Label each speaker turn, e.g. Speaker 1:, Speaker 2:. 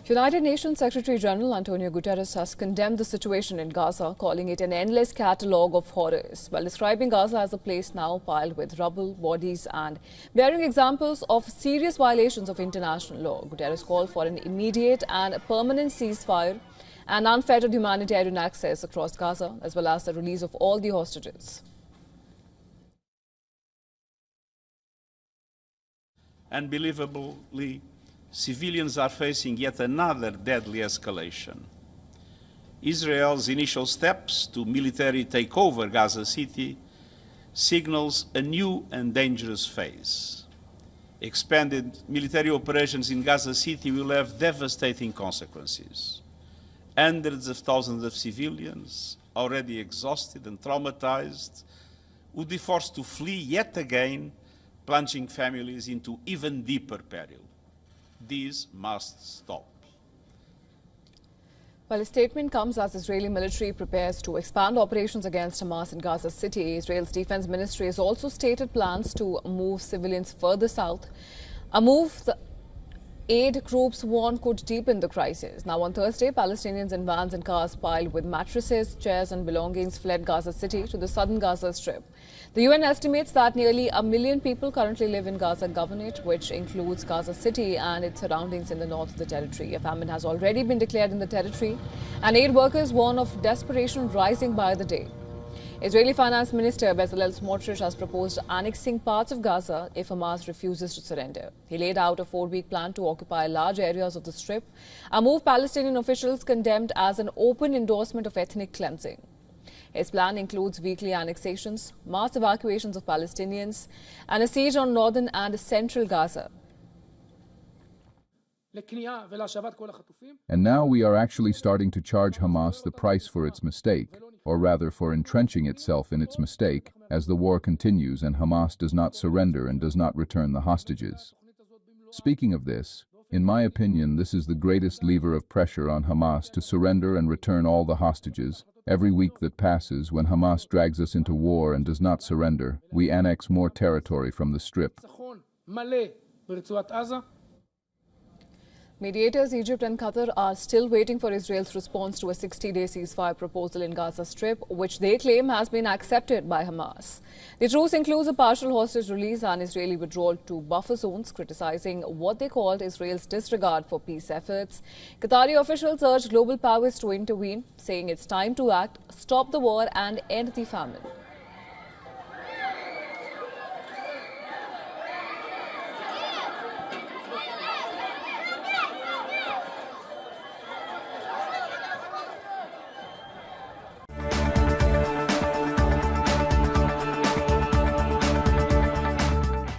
Speaker 1: United Nations Secretary-General Antonio Guterres has condemned the situation in Gaza, calling it an endless catalogue of horrors, while describing Gaza as a place now piled with rubble, bodies and bearing examples of serious violations of international law. Guterres called for an immediate and permanent ceasefire and unfettered humanitarian access across Gaza, as well as the release of all the hostages.
Speaker 2: Unbelievably, civilians are facing yet another deadly escalation. Israel's initial steps to military take over Gaza City signals a new and dangerous phase. Expanded military operations in Gaza City will have devastating consequences. Hundreds of thousands of civilians, already exhausted and traumatized, would be forced to flee yet again, plunging families into even deeper peril. These must stop.
Speaker 1: Well, a statement comes as Israeli military prepares to expand operations against Hamas in Gaza City. Israel's defense ministry has also stated plans to move civilians further south, a move the aid groups warn could deepen the crisis. Now on Thursday, Palestinians in vans and cars piled with mattresses, chairs and belongings fled Gaza City to the southern Gaza Strip. The UN estimates that nearly 1 million people currently live in Gaza Governorate, which includes Gaza City and its surroundings in the north of the territory. A famine has already been declared in the territory, and aid workers warn of desperation rising by the day. Israeli Finance Minister Bezalel Smotrich has proposed annexing parts of Gaza if Hamas refuses to surrender. He laid out a 4-week plan to occupy large areas of the Strip, a move Palestinian officials condemned as an open endorsement of ethnic cleansing. His plan includes weekly annexations, mass evacuations of Palestinians, and a siege on northern and central Gaza.
Speaker 3: And now we are actually starting to charge Hamas the price for its mistake, or rather for entrenching itself in its mistake, as the war continues and Hamas does not surrender and does not return the hostages. Speaking of this, in my opinion, this is the greatest lever of pressure on Hamas to surrender and return all the hostages. Every week that passes, when Hamas drags us into war and does not surrender, we annex more territory from the Strip.
Speaker 1: Mediators Egypt and Qatar are still waiting for Israel's response to a 60-day ceasefire proposal in Gaza Strip, which they claim has been accepted by Hamas. The truce includes a partial hostage release and Israeli withdrawal to buffer zones, criticizing what they called Israel's disregard for peace efforts. Qatari officials urged global powers to intervene, saying it's time to act, stop the war and end the famine.